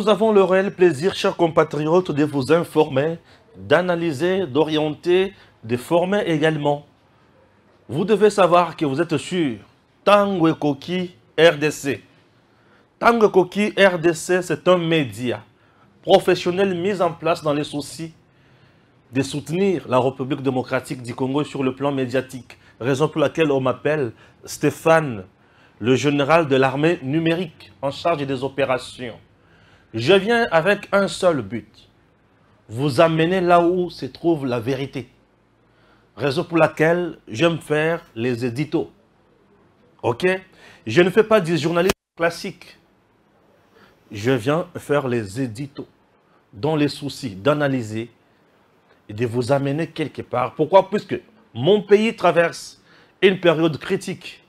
Nous avons le réel plaisir, chers compatriotes, de vous informer, d'analyser, d'orienter, de former également. Vous devez savoir que vous êtes sur Tango Ekoki RDC. Tango Ekoki RDC, c'est un média professionnel mis en place dans les soucis de soutenir la République démocratique du Congo sur le plan médiatique. Raison pour laquelle on m'appelle Stéphane, le général de l'armée numérique en charge des opérations. Je viens avec un seul but, vous amener là où se trouve la vérité. Raison pour laquelle j'aime faire les éditos. Ok? Je ne fais pas du journalisme classique. Je viens faire les éditos dans les soucis d'analyser et de vous amener quelque part. Pourquoi? Puisque mon pays traverse une période critique.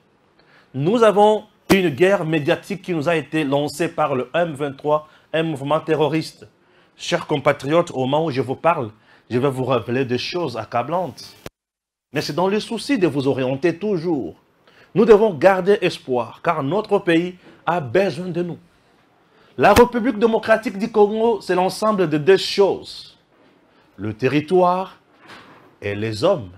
Nous avons une guerre médiatique qui nous a été lancée par le M23, un mouvement terroriste. Chers compatriotes, au moment où je vous parle, je vais vous révéler des choses accablantes. Mais c'est dans le souci de vous orienter toujours. Nous devons garder espoir, car notre pays a besoin de nous. La République démocratique du Congo, c'est l'ensemble de deux choses. Le territoire et les hommes.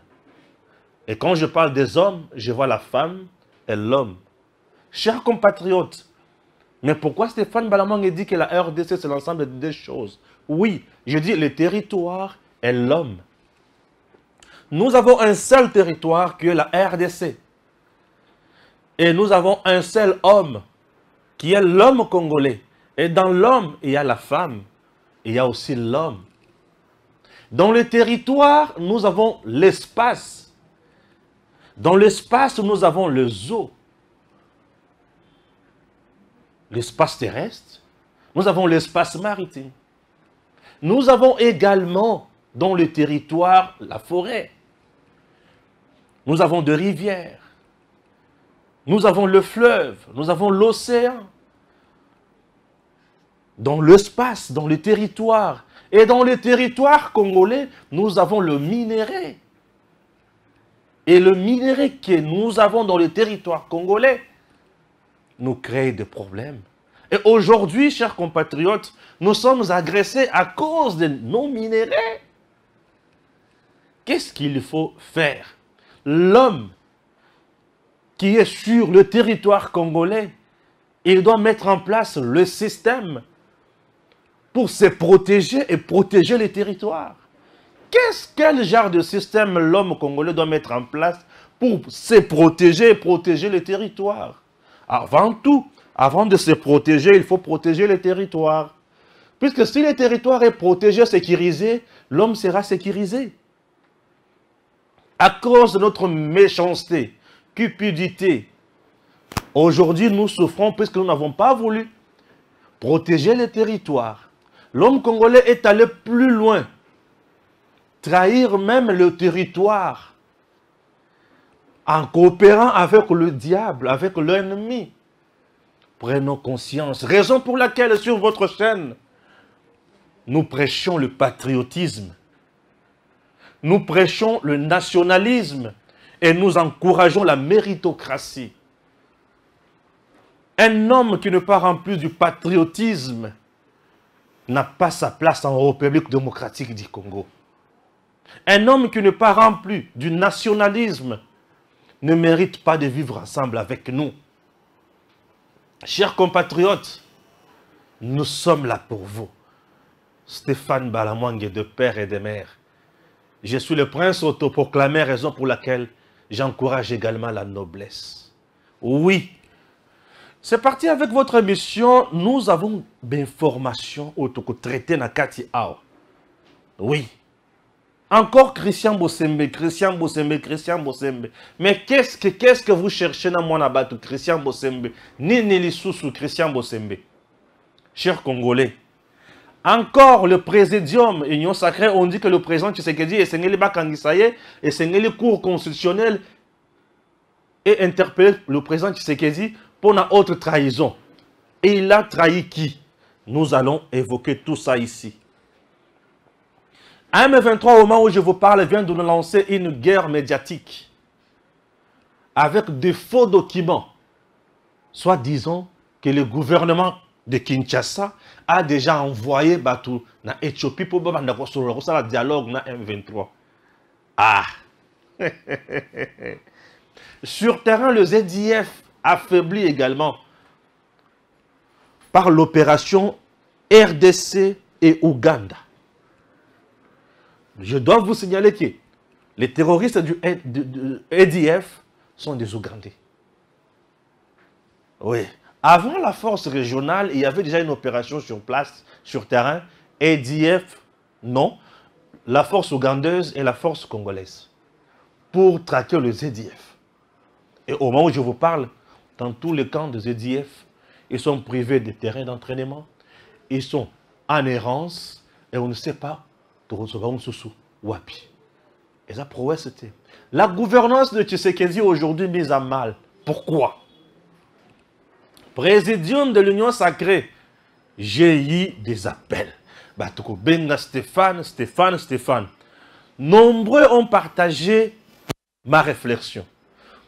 Et quand je parle des hommes, je vois la femme et l'homme. Chers compatriotes, mais pourquoi Stéphane Balamang dit que la RDC c'est l'ensemble de deux choses? Oui, je dis le territoire et l'homme. Nous avons un seul territoire qui est la RDC. Et nous avons un seul homme qui est l'homme congolais. Et dans l'homme, il y a la femme. Il y a aussi l'homme. Dans le territoire, nous avons l'espace. Dans l'espace, nous avons les eaux. L'espace terrestre. Nous avons l'espace maritime. Nous avons également dans le territoire la forêt. Nous avons des rivières. Nous avons le fleuve. Nous avons l'océan. Dans l'espace, dans le territoire. Et dans le territoire congolais, nous avons le minerai. Et le minerai que nous avons dans le territoire congolais nous crée des problèmes. Et aujourd'hui, chers compatriotes, nous sommes agressés à cause de nos minéraux. Qu'est-ce qu'il faut faire? L'homme qui est sur le territoire congolais, il doit mettre en place le système pour se protéger et protéger les territoires. Quel genre de système l'homme congolais doit mettre en place pour se protéger et protéger les territoires? Avant tout, avant de se protéger, il faut protéger les territoires. Puisque si le territoire est protégé, sécurisé, l'homme sera sécurisé. À cause de notre méchanceté, cupidité, aujourd'hui nous souffrons puisque nous n'avons pas voulu protéger les territoires. L'homme congolais est allé plus loin, trahir même le territoire, en coopérant avec le diable, avec l'ennemi. Prenons conscience. Raison pour laquelle sur votre chaîne, nous prêchons le patriotisme. Nous prêchons le nationalisme et nous encourageons la méritocratie. Un homme qui ne pas rempli du patriotisme n'a pas sa place en République démocratique du Congo. Un homme qui n'est pas rempli du nationalisme ne mérite pas de vivre ensemble avec nous. Chers compatriotes, nous sommes là pour vous. Stéphane Balamang de père et de mère. Je suis le prince autoproclamé, raison pour laquelle j'encourage également la noblesse. Oui, c'est parti avec votre émission. Nous avons des formations traitées dans Kati Ao. Oui. Encore Christian Bosembe, Christian Bosembe, Christian Bosembe. Mais qu'est-ce que vous cherchez dans mon abattu, Christian Bosembe? Ni Nelisusu, Christian Bosembe. Chers Congolais, encore le présidium Union Sacrée, on dit que le président Tshisekedi est Sengeli Bakangisaye et Sengeli Cour constitutionnelle et interpellé le président Tshisekedi pour une autre trahison. Et il a trahi qui? Nous allons évoquer tout ça ici. M23, au moment où je vous parle, vient de nous lancer une guerre médiatique avec de faux documents, soit disant que le gouvernement de Kinshasa a déjà envoyé Batou na Éthiopie pour le dialogue na M23. Ah! Sur terrain, le ZIF affaibli également par l'opération RDC et Ouganda. Je dois vous signaler que les terroristes du EDF sont des Ougandais. Oui. Avant la force régionale, il y avait déjà une opération sur place, sur terrain. EDF, non. La force ougandaise et la force congolaise. Pour traquer le ZDF. Et au moment où je vous parle, dans tous les camps de ZDF, ils sont privés de terrains d'entraînement. Ils sont en errance. Et on ne sait pas. Wapi. Et ça prouve c'était. La gouvernance de Tshisekedi aujourd'hui mise à mal. Pourquoi? Présidium de l'Union sacrée. J'ai eu des appels. Benga Stéphane. Nombreux ont partagé ma réflexion.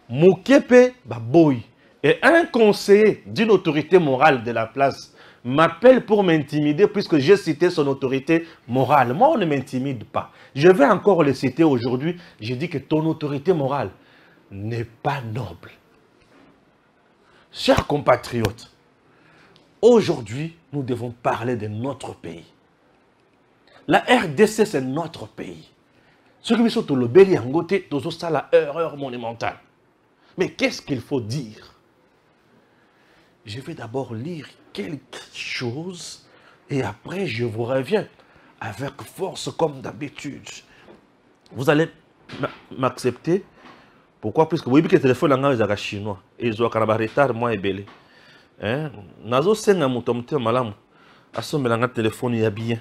Moukepe Baboy. Et un conseiller d'une autorité morale de la place m'appelle pour m'intimider puisque j'ai cité son autorité morale. Moi, on ne m'intimide pas. Je vais encore le citer aujourd'hui. Je dis que ton autorité morale n'est pas noble. Chers compatriotes, aujourd'hui, nous devons parler de notre pays. La RDC, c'est notre pays. Ceux qui sont au Béli en côté, c'est la erreur monumentale. Mais qu'est-ce qu'il faut dire? Je vais d'abord lire quelque chose et après je vous reviens avec force comme d'habitude. Vous allez m'accepter. Pourquoi? Puisque vous voyez que le téléphone est chinois. Et ils ont un retard, moi et belé. Nazo senga mutomte malamu. Asomela téléphone ya bien.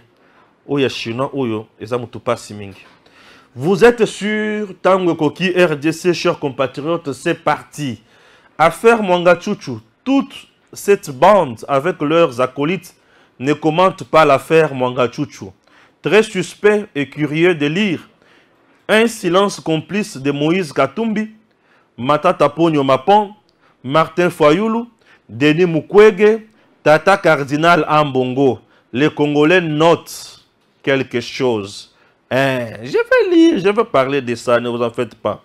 Oya chinois oyo eza mutu pasi mingi. Vous êtes sur Tango Koki RDC, chers compatriotes, c'est parti. Affaire Mwanga Chouchou. Toute cette bande avec leurs acolytes ne commente pas l'affaire Mwanga Chouchou. Très suspect et curieux de lire un silence complice de Moïse Katumbi, Matata Ponyo Mapon, Martin Fayoulou, Denis Mukwege, Tata Cardinal Ambongo. Les Congolais notent quelque chose. Je vais lire, je vais parler de ça, ne vous en faites pas.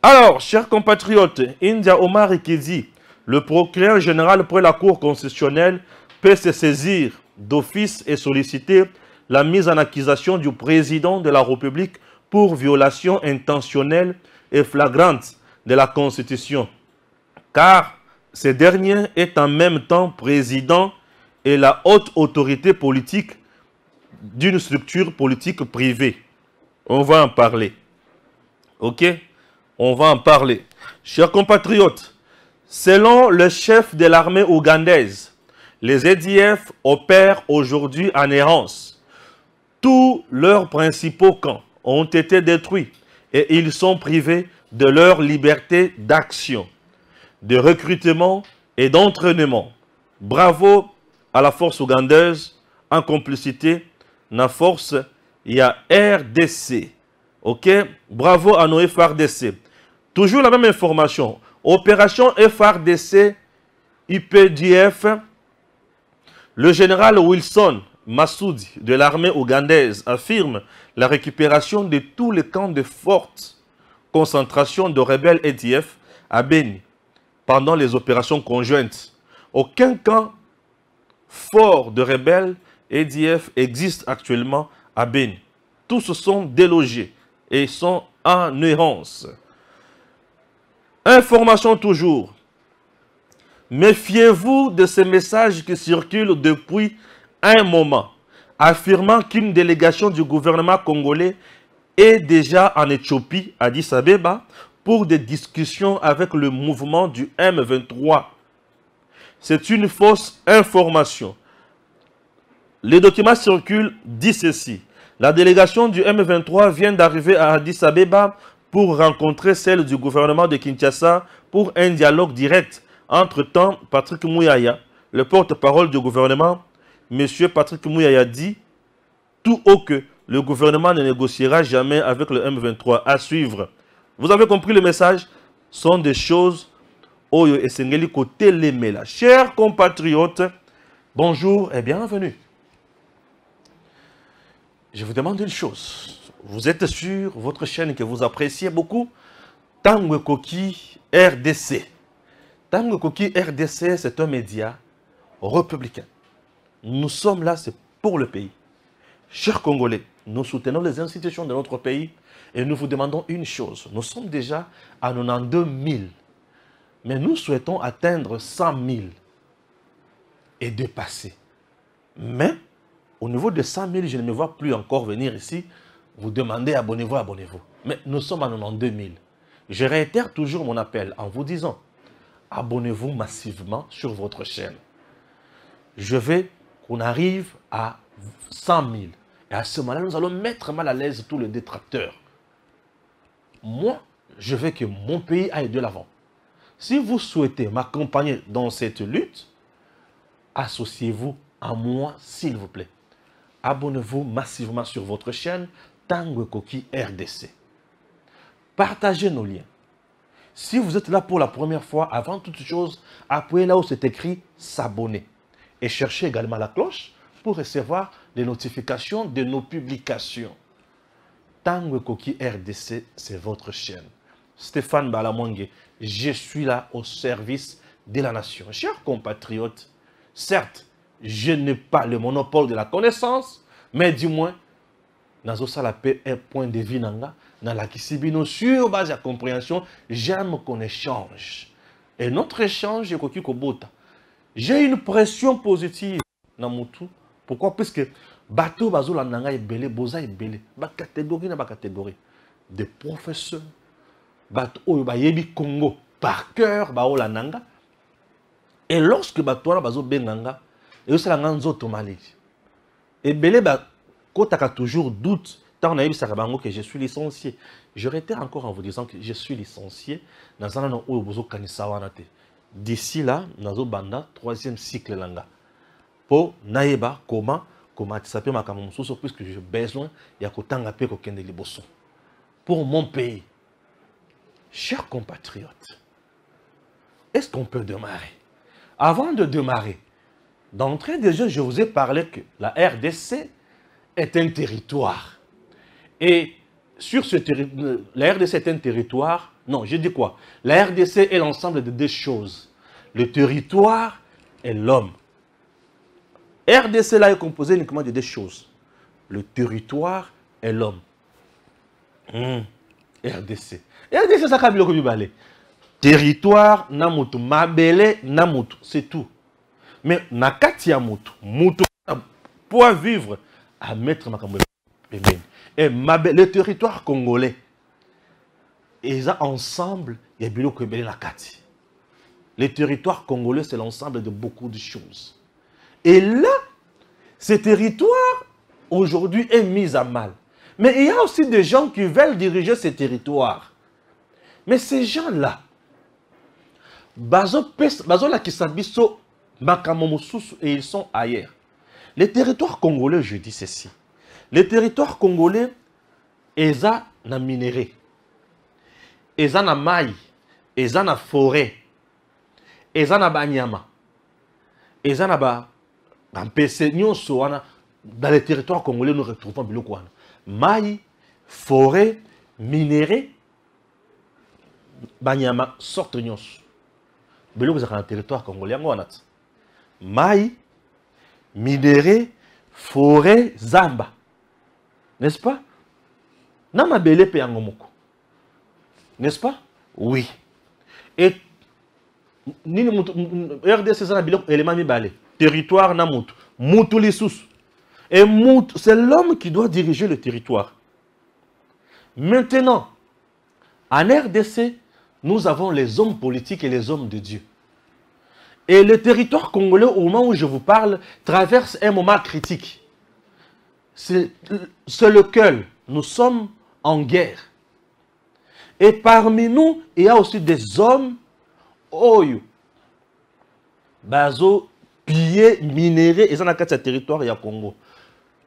Alors, chers compatriotes, India Omar qui dit, le procureur général près la Cour constitutionnelle peut se saisir d'office et solliciter la mise en accusation du président de la République pour violation intentionnelle et flagrante de la Constitution. Car ce dernier est en même temps président et la haute autorité politique d'une structure politique privée. On va en parler. Ok? On va en parler. Chers compatriotes, selon le chef de l'armée ougandaise, les EDF opèrent aujourd'hui en errance. Tous leurs principaux camps ont été détruits et ils sont privés de leur liberté d'action, de recrutement et d'entraînement. Bravo à la force ougandaise en complicité. Na force, il y a RDC. Ok? Bravo à nos FRDC. Toujours la même information. Opération FRDC, IPDF. Le général Wilson Massoudi de l'armée ougandaise affirme la récupération de tous les camps de forte concentration de rebelles EDF à Beni pendant les opérations conjointes. Aucun camp fort de rebelles EDF existe actuellement à Beni. Tous sont délogés et sont en errance. Information toujours. Méfiez-vous de ces messages qui circulent depuis un moment, affirmant qu'une délégation du gouvernement congolais est déjà en Éthiopie, à Addis Abeba, pour des discussions avec le mouvement du M23. C'est une fausse information. Les documents circulent, dit ceci. La délégation du M23 vient d'arriver à Addis Abeba pour rencontrer celle du gouvernement de Kinshasa pour un dialogue direct. Entre-temps, Patrick Mouyaya, le porte-parole du gouvernement, M. Patrick Mouyaya dit tout haut que le gouvernement ne négociera jamais avec le M23. À suivre. Vous avez compris le message? Sont des choses Oyo et Sengeli côté les Mela. Chers compatriotes, Bonjour et bienvenue. Je vous demande une chose. Vous êtes sur votre chaîne que vous appréciez beaucoup, Tanguy Koki RDC. Tanguy Koki RDC, c'est un média républicain. Nous sommes là, c'est pour le pays. Chers Congolais, nous soutenons les institutions de notre pays et nous vous demandons une chose. Nous sommes déjà à 92 000, mais nous souhaitons atteindre 100 000 et dépasser. Mais au niveau de 100 000, je ne me vois plus encore venir ici vous demander abonnez-vous, abonnez-vous. Mais nous sommes à 92 000. Je réitère toujours mon appel en vous disant abonnez-vous massivement sur votre chaîne. Je veux qu'on arrive à 100 000. Et à ce moment-là, nous allons mettre mal à l'aise tous les détracteurs. Moi, je veux que mon pays aille de l'avant. Si vous souhaitez m'accompagner dans cette lutte, associez-vous à moi, s'il vous plaît. Abonnez-vous massivement sur votre chaîne Tanguy Koki RDC. Partagez nos liens. Si vous êtes là pour la première fois, avant toute chose, appuyez là où c'est écrit s'abonner. Et cherchez également la cloche pour recevoir les notifications de nos publications. Tanguy Koki RDC, c'est votre chaîne. Stéphane Balamwenge, je suis là au service de la nation. Chers compatriotes, certes, je n'ai pas le monopole de la connaissance, mais du moins, nazo sala pe un point de vue nanga, na la kisibino sur base de la compréhension, j'aime qu'on échange. Et notre échange est koki kobota. J'ai une pression positive na mutu. Pourquoi? Parce que bateau bazo la nanga est belé, boza est belé. Ba catégorie na ba catégorie. Des professeurs, bateau ba yebi Congo par cœur ba la nanga. Et lorsque bateau na bazo benganga, et ça la nganzo tomali. Et belé ba kotaka toujours doute. Tant on a eu Sarabango que je suis licencié. Je réitère encore en vous disant que je suis licencié dans un an où bozo kanisawanate. D'ici là, nazo banda troisième cycle langa. Pour naeba comment tu s'appelles ma kamomususo puisque j'ai besoin ya kotanga pe kokende liboso. Pour mon pays. Chers compatriotes, est-ce qu'on peut démarrer? Avant de démarrer, d'entrée de jeu, je vous ai parlé que la RDC est un territoire. Et sur ce territoire, la RDC est un territoire. Non, je dis quoi? La RDC est l'ensemble de deux choses. Le territoire et l'homme. RDC là est composé uniquement de deux choses. Le territoire et l'homme. RDC. RDC, ça kabilo ko balé. Territoire, namutu, mabele, namutu, c'est tout. Mais nakati ya mutu, mutu pour vivre à mettre ma kambo. Et le territoire congolais, ils ont ensemble, il y a bilo ko belé nakati. Le territoire congolais, c'est l'ensemble de beaucoup de choses. Et là, ce territoire, aujourd'hui, est mis à mal. Mais il y a aussi des gens qui veulent diriger ces territoires. Mais ces gens-là, et ils sont ailleurs. Les territoires congolais, je dis ceci. Les territoires congolais, ils ont na minerai, ils ont na maï, ils ont na forêt, ils ont na banyama, ils ont na ba mpese nyonso wana. Dans les territoires congolais, nous retrouvons biloko wana. Maï, forêt, minerai, banyama, sorte nyonso. Biloko dans le territoire congolais, wana. Maï, minerai, forêt, zamba. N'est-ce pas? Nama belé pe yangomoko. N'est-ce pas? Oui. Et RDC c'est un élément mi-balé. Territoire na mutu. Mutu lissus. Et c'est l'homme qui doit diriger le territoire. Maintenant, en RDC, nous avons les hommes politiques et les hommes de Dieu. Et le territoire congolais, au moment où je vous parle, traverse un moment critique. C'est lequel nous sommes en guerre. Et parmi nous, il y a aussi des hommes, oyo, bazo, pillés, minérés, et ça n'a qu'à ce territoire, il y a Congo.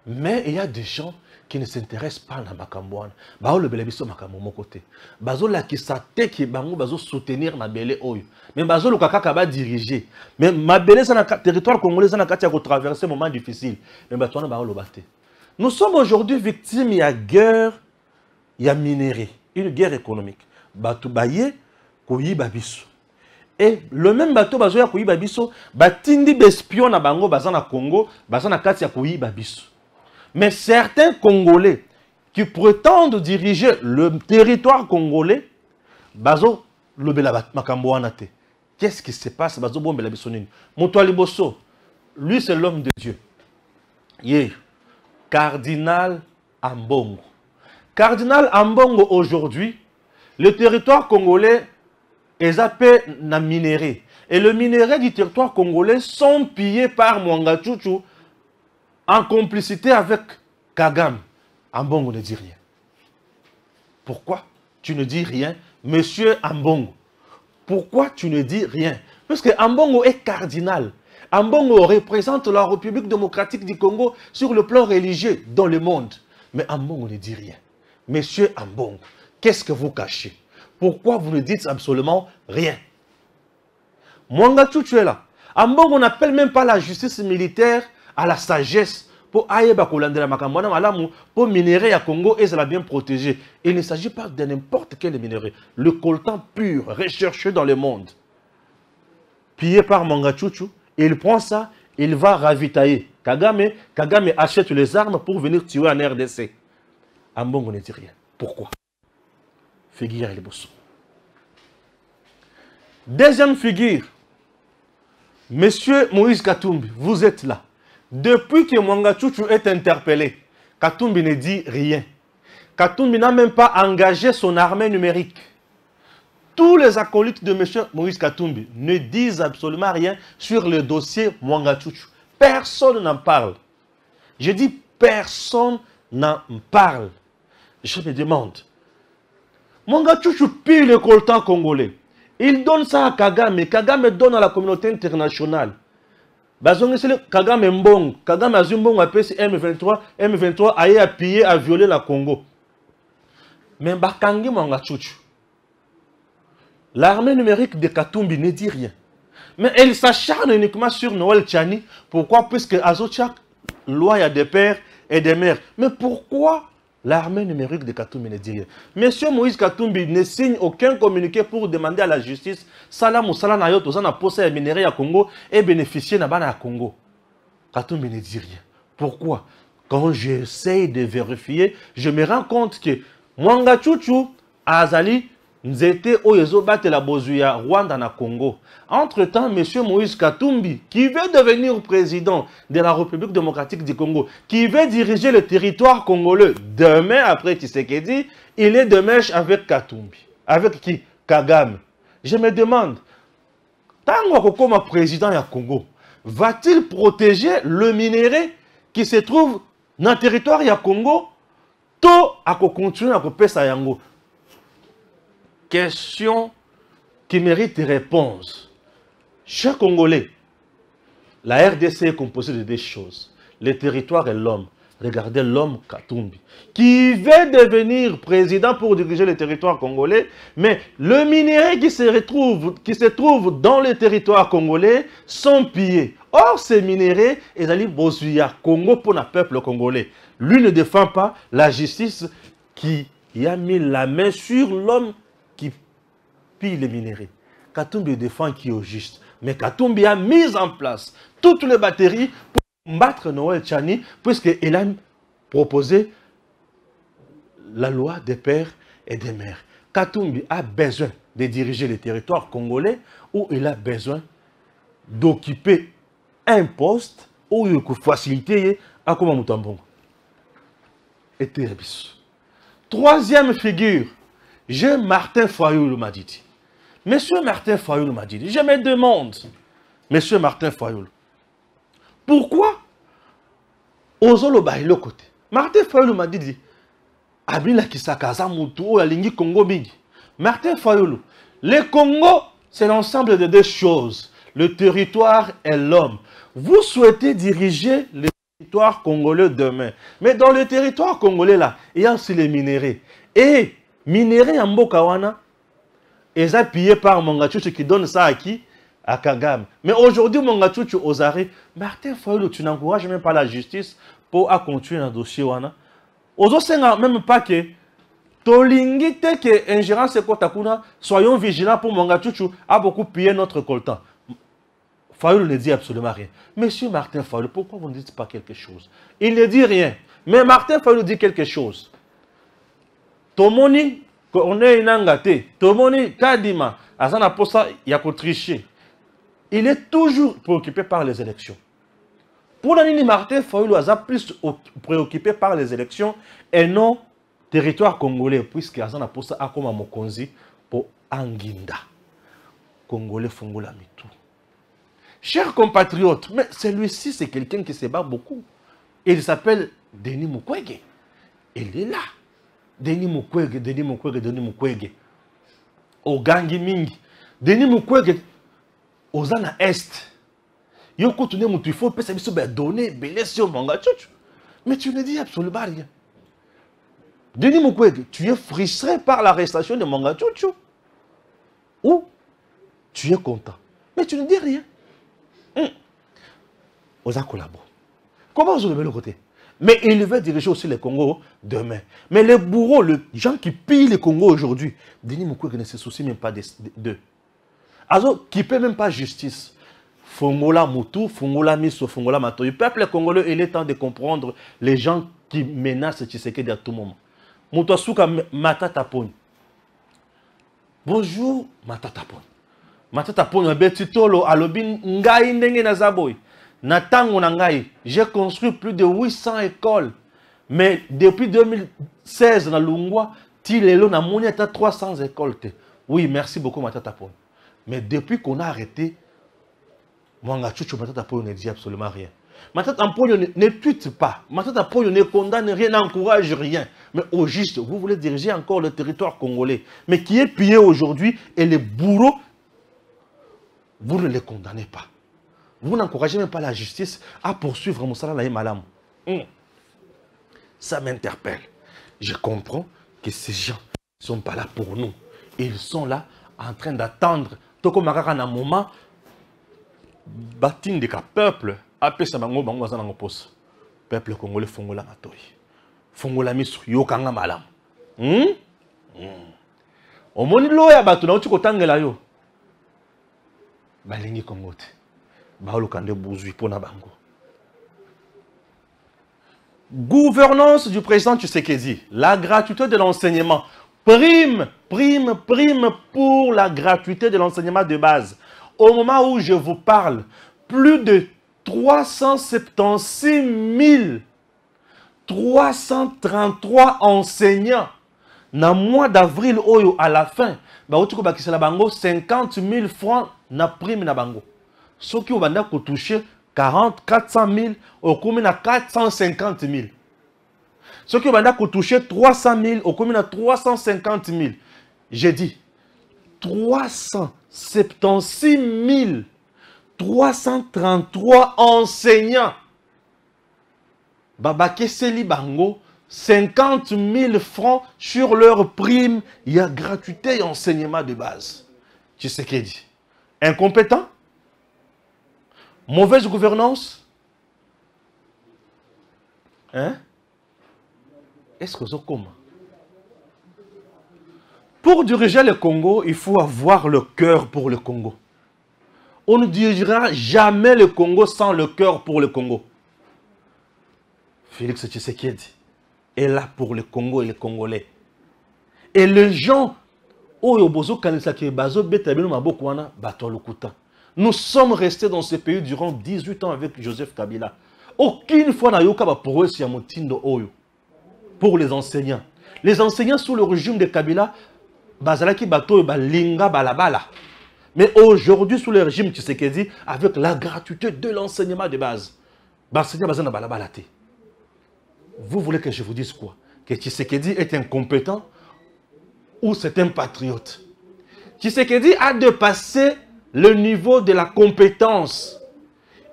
Mais il y a des gens qui ne s'intéressent pas à la Makambouane. Bao le belebiso Makambo mon côté. Bazo la qui s'attaque qui bango bazo soutenir ma belle oyo. Mais bazo le kaka va diriger. Mais ma belle c'est un territoire congolais ça n'a qu'à traverser un moment difficile. Mais bato na bao le batte. Nous sommes aujourd'hui victimes, il y a guerre, il y a minerai, une guerre économique. Bato baye koyi babiso. Et le même bateau bazo ya koyi babiso, batindi bespion na bango bazana Congo, bazana kati ya koyi babiso. Mais certains Congolais qui prétendent diriger le territoire congolais, bazo lobela makambo wana te. Qu'est-ce qui se passe? Bazo bombela bisonini. Moutouali Bosso, lui c'est l'homme de Dieu. Yé, Cardinal Ambongo. Cardinal Ambongo aujourd'hui, le territoire congolais est zappé na minerai. Et le minerai du territoire congolais sont pillés par Mwanga Tchouchou en complicité avec Kagame. Ambongo ne dit rien. Pourquoi tu ne dis rien, monsieur Ambongo? Pourquoi tu ne dis rien? Parce que Ambongo est cardinal. Ambongo représente la République démocratique du Congo sur le plan religieux dans le monde. Mais Ambongo ne dit rien. Monsieur Ambongo, qu'est-ce que vous cachez? Pourquoi vous ne dites absolument rien? Mwanga Tchouchou est là. Ambongo n'appelle même pas la justice militaire à la sagesse pour pour minerai à Congo et ça l'a bien protégé. Il ne s'agit pas de n'importe quel minerai. Le coltan pur, recherché dans le monde. Pillé par Mwanga Tchouchou, il prend ça, il va ravitailler. Kagame achète les armes pour venir tuer en RDC. Ambongo ne dit rien. Pourquoi? Figure El Bosso. Deuxième figure. Monsieur Moïse Katumbi, vous êtes là. Depuis que Mwanga Tchouchou est interpellé, Katumbi ne dit rien. Katumbi n'a même pas engagé son armée numérique. Tous les acolytes de M. Moïse Katumbi ne disent absolument rien sur le dossier Mwanga Tchouchou. Personne n'en parle. Je dis personne n'en parle. Je me demande. Mwanga Tchouchou pille le coltan congolais. Il donne ça à Kagame. Kagame donne à la communauté internationale. Kagame Mbong, Kagame Azumbong a payé M23 a pillé, a violé la Congo. Mais Bakangi Mwanga Tchouchou. L'armée numérique de Katumbi ne dit rien. Mais elle s'acharne uniquement sur Noël Tchani. Pourquoi? Puisque Azochak, loi, il y a des pères et des mères. Mais pourquoi l'armée numérique de Katumbi ne dit rien? Monsieur Moïse Katumbi ne signe aucun communiqué pour demander à la justice Salam ou Salam Ayot, aux a posé un minerai à Congo et bénéficier d'un à Congo. Katumbi ne dit rien. Pourquoi? Quand j'essaie de vérifier, je me rends compte que Mwanga Tchouchou, Azali, Nzete Oyezo Bate la Bozuya, Rwanda na Congo. Entre-temps, M. Moïse Katumbi, qui veut devenir président de la République démocratique du Congo, qui veut diriger le territoire congolais, demain après Tshisekedi, il est de mèche avec Katumbi. Avec qui? Kagame. Je me demande, Tango comme président du Congo, va-t-il protéger le minerai qui se trouve dans le territoire du Congo? Tout à continuer à couper ça yango. Question qui mérite réponse. Chers Congolais, la RDC est composée de deux choses. Le territoire et l'homme. Regardez l'homme Katumbi, qui veut devenir président pour diriger le territoire congolais, mais le minerai qui se trouve dans le territoire congolais sont pillés. Or, ces minéraux, ils allaient Bozuya, Congo pour le peuple congolais. Lui ne défend pas la justice qui a mis la main sur l'homme qui pille les minéraux. Katumbi défend qui est au juste. Mais Katumbi a mis en place toutes les batteries pour combattre Noël Tchani, puisqu'il a proposé la loi des pères et des mères. Katumbi a besoin de diriger le territoire congolais où il a besoin d'occuper un poste où il peut faciliter à comment Moutambongo. Et Terabis. Troisième figure, j'ai Martin Fayoulou m'a dit. Monsieur Martin Fayoulou m'a dit, je me demande, Monsieur Martin Fayoulou, pourquoi Ozolo Baïlo côté? Martin Fayoulou m'a dit, Abila Kisakaza Moutou, Alingi Congo Big. Martin Fayoulou, le Congo, c'est l'ensemble de deux choses, le territoire et l'homme. Vous souhaitez diriger le territoire congolais demain. Mais dans le territoire congolais là, il y a aussi les minéraux. Et minéraux en Bokawana, ils sont pillés par Mongachouchou qui donne ça à qui? À Kagame. Mais aujourd'hui, Mongachouchou aux arrêts, Martin Fayulu, tu n'encourages même pas la justice pour continuer un dossier. Aujourd'hui, même pas que Tolingite que ingérence et Kotakuna, soyons vigilants pour Mongachouchou a beaucoup pillé notre coltan. Fayulu ne dit absolument rien. Monsieur Martin Fayulu, pourquoi vous ne dites pas quelque chose? Il ne dit rien. Mais Martin Fayulu dit quelque chose. Tomoni, on est inangate. Tomoni, Kadima, Azana Posa, Yako tricher. Il est toujours préoccupé par les élections. Pour l'année, Martin Fayulu a plus préoccupé par les élections et non territoire congolais, puisque Azana Posa a comme Mokonzi pour Anginda. Congolais Fongola Mitou. Chers compatriotes, mais celui-ci, c'est quelqu'un qui se bat beaucoup. Il s'appelle Denis Mukwege. Il est là. Denis Mukwege, Denis Mukwege, Denis Mukwege. Au Gangi Mingi. Denis Mukwege, aux Zana Est. Il faut donner mais tu ne dis absolument rien. Denis Mukwege, tu es frustré par l'arrestation de Mongachouchou. Ou tu es content. Mais tu ne dis rien. Osa collabo. Comment vous levez le côté? Mais il veut diriger aussi le Congo demain. Mais les bourreaux, les gens qui pillent le Congo aujourd'hui, Denis Mukwege ne se soucie même pas d'eux. Alors, qui ne peut même pas justice. Fongola Moutou, Fongola Miso, Fongola Mato. Le peuple congolais, il est temps de comprendre les gens qui menacent Tshisekedi à tout moment. Moutou Asuka Matata Pony. Bonjour, Matata Pony. Matata Pony, Betitolo, Alobin, Ngai Ndenge Nazaboy. Natango Nangai, j'ai construit plus de 800 écoles. Mais depuis 2016, dans Lungwa, Tilelo, Namoni, à 300 écoles. Oui, merci beaucoup, Matata Pony. Mais depuis qu'on a arrêté, Mongachouchou Matata Pony ne dit absolument rien. Matata Pony ne tweete pas. Matata Pony ne condamne rien, n'encourage rien. Mais au juste, vous voulez diriger encore le territoire congolais. Mais qui est pillé aujourd'hui et les bourreaux, vous ne les condamnez pas. Vous n'encouragez même pas la justice à poursuivre Moussala Naïm Malam. Ça m'interpelle. Je comprends que ces gens ne sont pas là pour nous. Ils sont là en train d'attendre. Toko Makaka na moment, batin de ka peuple, apé sa bango bango azana ngopos. Peuple congolais fongola matoi. Fongola misu yokanga malam. Omoni loya batu na uti kotangela yo. Balingi kongote. Baolo kande bouzui pona bango. Gouvernance du président Tshisekedi. La gratuité de l'enseignement. Prime pour la gratuité de l'enseignement de base. Au moment où je vous parle, plus de 376 333 enseignants, dans le mois d'avril à la fin, 50 000 francs na prime na bango. Ceux qui ont touché 400 000, au commune à 450 000. Ceux qui ont touché 300 000, au commune à 350 000. J'ai dit 376 333 enseignants. Babake Seli Bango, 50 000 francs sur leur prime. Il y a gratuité et enseignement de base. Tu sais ce qu'il dit? Incompétent? Mauvaise gouvernance? Hein? Est-ce que c'est comment? Pour diriger le Congo, il faut avoir le cœur pour le Congo. On ne dirigera jamais le Congo sans le cœur pour le Congo. Félix Tshisekedi est là pour le Congo et les Congolais. Et les gens, nous sommes restés dans ce pays durant 18 ans avec Joseph Kabila. Aucune fois n'a eu pour les enseignants. Les enseignants sous le régime de Kabila, mais aujourd'hui, sous le régime Tshisekedi, avec la gratuité de l'enseignement de base, vous voulez que je vous dise quoi? Que Tshisekedi est incompétent ou c'est un patriote? Tshisekedi a dépassé le niveau de la compétence.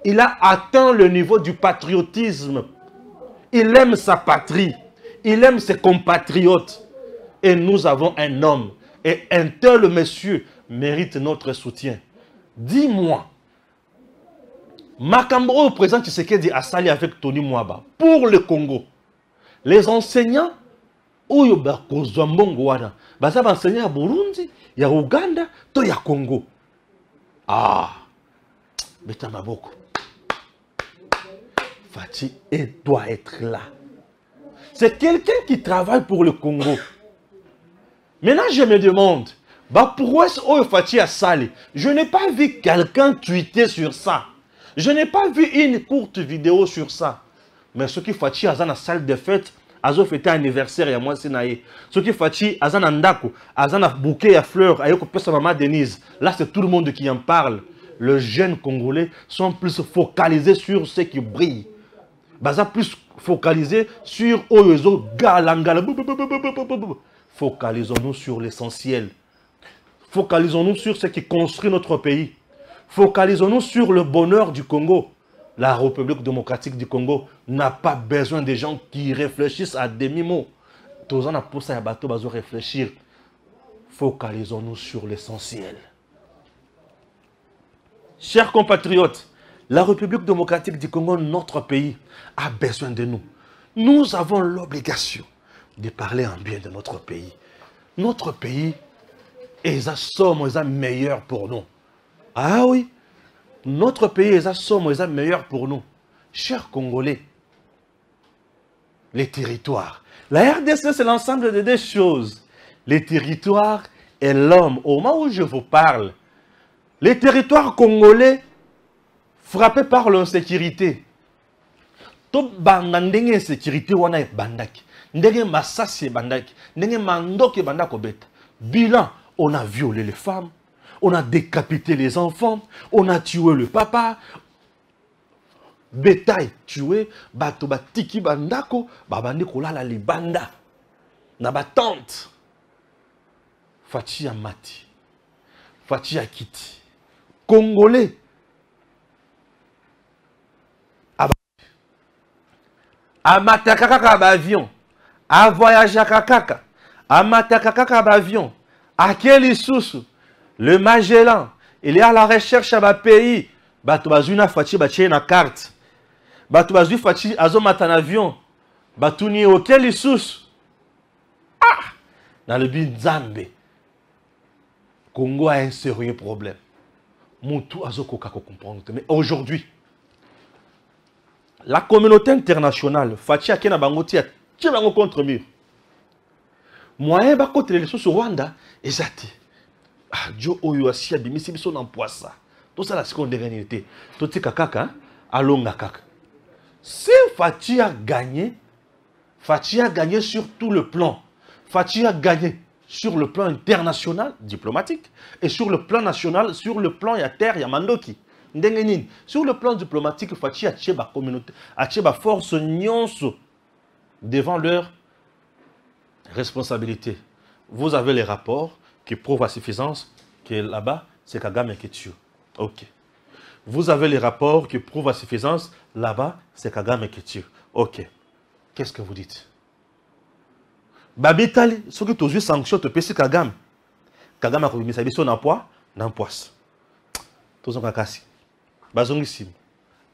Il a atteint le niveau du patriotisme. Il aime sa patrie. Il aime ses compatriotes. Et nous avons un homme. Et un tel monsieur mérite notre soutien. Dis-moi, Makambro, président Tshisekedi a sali avec Tony Mwaba pour le Congo. Les enseignants, oyo bakozwa mbongo wana, baza enseignants ya Burundi, ya Uganda, to ya Congo. Ah, beta maboko. Fachi doit être là. C'est quelqu'un qui travaille pour le Congo. Maintenant, je me demande, pourquoi Fachi a sali? Je n'ai pas vu quelqu'un tweeter sur ça. Je n'ai pas vu une courte vidéo sur ça. Mais ce qui Fachi a dans la salle de fête, a fêté anniversaire et moi c'est naïe. Ce qui Fachi a dans ndako, a dans bouquet à fleurs, a yoko sa maman Denise. Là c'est tout le monde qui en parle. Les jeunes Congolais sont plus focalisés sur ce qui brille. Baza plus focalisés sur Oyozo Galangala. Focalisons-nous sur l'essentiel. Focalisons-nous sur ce qui construit notre pays. Focalisons-nous sur le bonheur du Congo. La République démocratique du Congo n'a pas besoin de gens qui réfléchissent à demi-mot. Tous en a poussé à bateau, bazo réfléchir. Focalisons-nous sur l'essentiel. Chers compatriotes, la République démocratique du Congo, notre pays, a besoin de nous. Nous avons l'obligation de parler en bien de notre pays. Notre pays est meilleur pour nous. Ah oui, notre pays est meilleur pour nous. Chers Congolais, les territoires. La RDC, c'est l'ensemble de deux choses. Les territoires et l'homme. Au moment où je vous parle, les territoires congolais frappés par l'insécurité. Tout bandandenge insécurité wana bandaki. Ndenge masasi bandaki. Ndenge mandoki bandako beta. Bilan, on a violé les femmes. On a décapité les enfants. On a tué le papa. Bétail tué. Bato batiki bandako. Babandi kolala libanda. Na batante. Fachi Amati. Fachi Akiti. Congolais. Amatakaka avion. A voyager kaka. Amatakaka avion. À quel sous le Magellan, il est à la recherche à ma pays. Bato bazuna fachi bache na carte. Bato bazu fachi azomata un avion. Bato ni auquel sous. Ah! Dans le but Zambé. Congo a un sérieux problème. Moutou azoko kako comprendre. Mais aujourd'hui, la communauté internationale, fachi akena bangoti a tchebango contre mur. Moyen ba contre les sous Rwanda, ezati. Ah, Dieu oyo asi abimisi biso na poissa. Tout ça la seconde réalité. Tout tika kaka, alonga kaka. Si Fachi a gagné sur tout le plan. Fachi a gagné sur le plan international, diplomatique, et sur le plan national, sur le plan ya terre, ya mandoki. Ndengenin. Sur le plan diplomatique, Fachi a tcheba communauté, a tcheba force nyonso devant leur responsabilité. Vous avez les rapports qui prouvent à suffisance que là-bas, c'est Kagame qui tue. Ok. Vous avez les rapports qui prouvent à suffisance, là-bas, c'est Kagame qui tue. Ok. Qu'est-ce que vous dites? Babitali, ce que tu as sanctions, tu peux Kagame. Kagame a mis sa mission dans poids, dans poisse. Tous en kakasi. Bazongissim.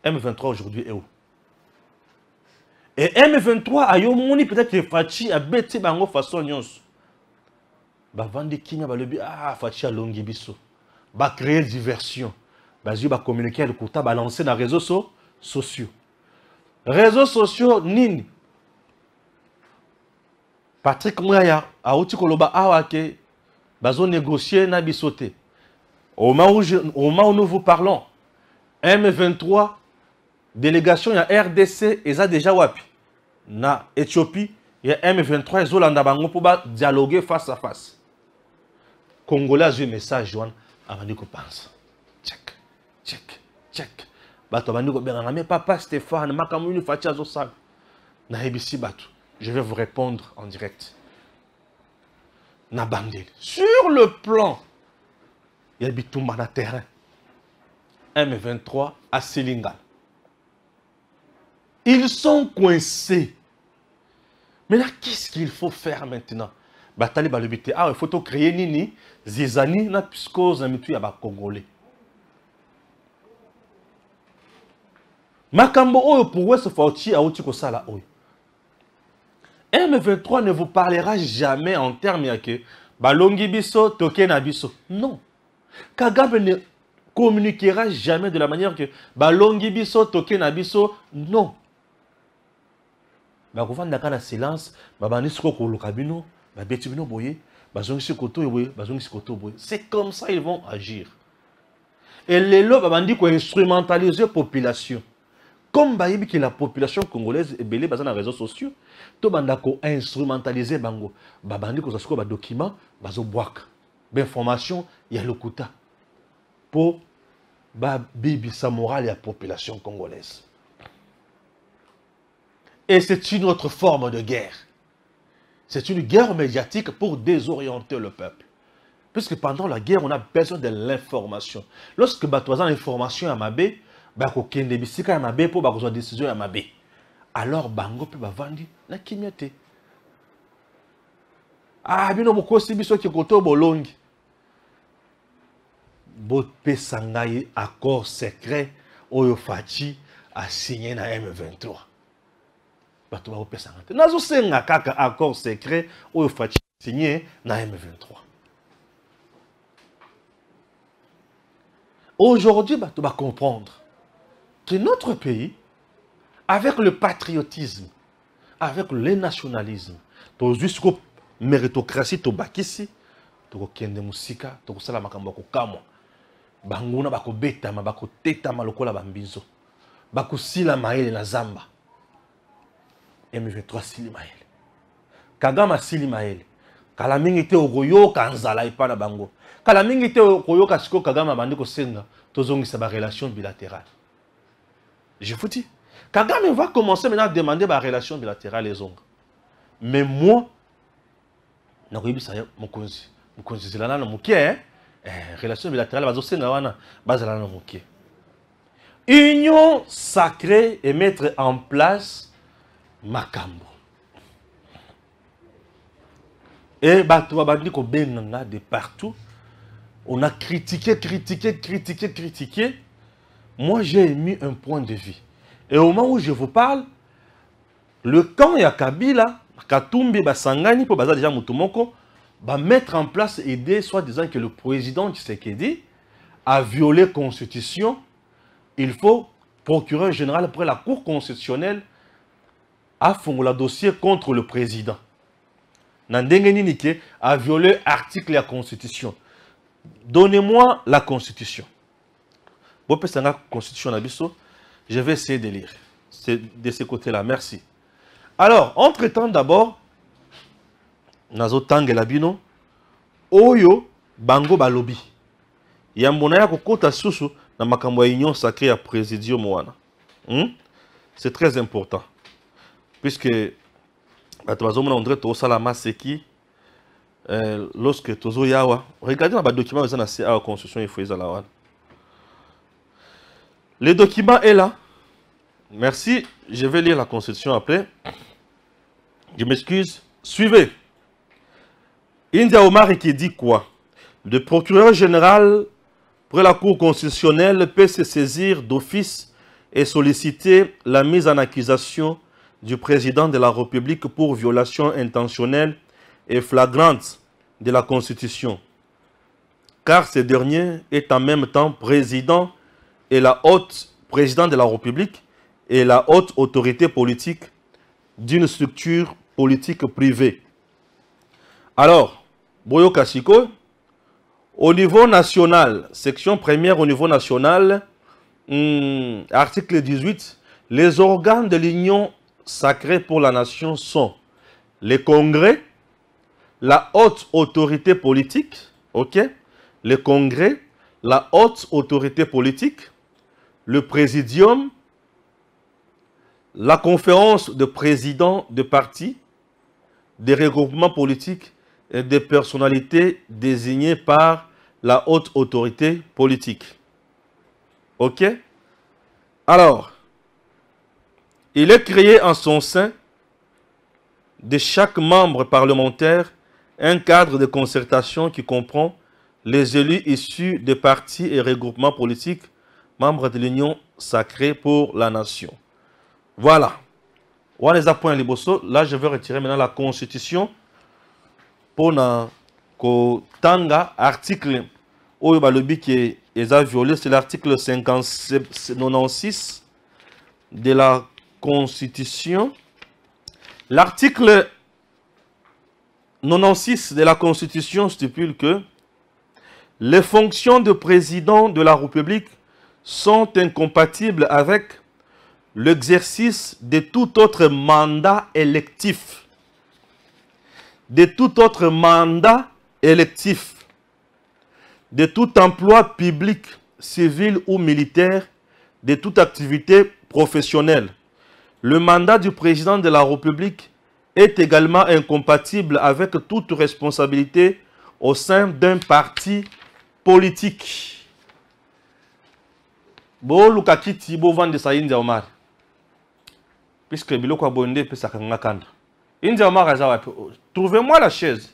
M23 aujourd'hui est où? Et M23 a yomoni peut-être que Fachi a bêté bango façon nyons. Ba vandi kinga ba lebi ah Fachi a longi biso. Ba créer diversion. Ba zi ba communiquer le kota ba lancer dans réseaux sociaux. Réseaux sociaux nini. Patrick Moya a outi koloba awake bazo négocier na bisoté. Au moment où nous vous parlons, M23 délégation ya RDC eza déjà wapi na Éthiopie ya M23 ezolanda bango pour dialoguer face à face. Congolais a eu message Joan abandi ko pense. Check. Bato abandi ko benga mais papa Stéphane makamuni Fachi azosala. Na ebisi bato. Je vais vous répondre en direct. Na bandel. Sur le plan il y a bitumba na terrain. M23 à Sélingal. Ils sont coincés. Mais là, qu'est-ce qu'il faut faire maintenant? Batali balubité. Ah, il faut créer nini, zizani, na pisco, zamitu ya ba Congolais. Makambo oyo pour West Forti a outi ko sala oyo. M23 ne vous parlera jamais en termes ya que balongi biso, toke na biso. Non. Kagame ne communiquera jamais de la manière que balongi biso, toke na biso. Non. Bakovanda kana silence, babani siko ko lokabino, babeti bino boye, bazongi sikoto boye, bazongi sikoto boye. C'est comme ça ils vont agir. Et les lots babandi ko instrumentaliser population. Comme bayibi que la population congolaise est belée dans les réseaux sociaux, to banda ko instrumentaliser bango, babandi ko sasiko ba document, bazo boak. D'information, il y a le kuta pour ba bibi sa morale la population congolaise. Et c'est une autre forme de guerre. C'est une guerre médiatique pour désorienter le peuple. Puisque pendant la guerre, on a besoin de l'information. Lorsque tu as l'information à Mabé, tu as une décision à Mabé pour avoir une décision à Mabé. Alors, Bango peut vendre la kimiote. Ah, bien, on si biso qui koto bolongi. Bope sangaye accord secret oyo Fachi a signé na M23. Nazo senga kaka accord secret oyo Fachi signé na M23. Aujourd'hui, tu vas comprendre que notre pays, avec le patriotisme, avec le nationalisme, jusqu'au méritocratie, tu vas ici, tu vas kende musika, tu vas sala makambo ko kamwa. Banguna bako betama, bako tetama lokola bambizo. Bako sila maele na zamba. M23 sili maele. Kagama sili maele. Kala mingi te okoyo kanzala ipana bango. Kala mingi te okoyo kasiko Kagama bandi ko senga tozongi sa ba relation bilatérale. Je vous dis, Kagame va commencer maintenant à demander ba relation bilatérale les ongs. Mais moi nakoyibi sa mokonzi. Mokonzi zelana na mukie relation bilatérale bazo senga wana bazala na mukie. Union sacrée et mettre en place Makambo. Et Batouabandi ko benanga de partout. On a critiqué. Moi, j'ai émis un point de vue. Et au moment où je vous parle, le camp Yakabila, Katumbi, Basangani, pour Baza déjà Moutoumoko, va mettre en place idée, soit disant que le président Tshisekedi a violé la Constitution. Il faut procureur général après la Cour constitutionnelle a fondé le dossier contre le président. Nandengeni Nike a violé l'article de la Constitution. Donnez-moi la Constitution. La Constitution, je vais essayer de lire. C'est de ce côté-là. Merci. Alors, entre-temps, d'abord, Nazo Tangelabino, Oyo, Bango Balobi. Yambonaya Kokota Susu, na makambo union sacrée à Présidium Moana. C'est très important. Puisque lorsque Tozo Yawa, regardez dans le document, vous avez la constitution, il faut y aller. Le document est là. Merci, je vais lire la constitution après. Je m'excuse. Suivez. India Omar qui dit quoi? Le procureur général pour la Cour constitutionnelle peut se saisir d'office et solliciter la mise en accusation du président de la République pour violation intentionnelle et flagrante de la Constitution, car ce dernier est en même temps président de la République et la haute autorité politique d'une structure politique privée. Alors, Boyo Kashiko, au niveau national, section première au niveau national, article 18, les organes de l'Union sacrée pour la nation sont les congrès, la haute autorité politique, ok, le congrès, la haute autorité politique, le présidium, la conférence de présidents de partis, des regroupements politiques et des personnalités désignées par la haute autorité politique. Ok? Alors, il est créé en son sein de chaque membre parlementaire un cadre de concertation qui comprend les élus issus des partis et regroupements politiques membres de l'Union sacrée pour la nation. Voilà. Là, je vais retirer maintenant la Constitution pour na tanga article où le qui est violé, c'est l'article 96 de la Constitution. L'article 96 de la Constitution stipule que les fonctions de président de la République sont incompatibles avec l'exercice de tout autre mandat électif. De tout autre mandat électif. De tout emploi public, civil ou militaire, de toute activité professionnelle. Le mandat du président de la République est également incompatible avec toute responsabilité au sein d'un parti politique. Bo lukakiti bo vande sa India Omar. Puisque biloko abonde pe sakanga kanda. India Omar azawa. Trouvez-moi la chaise.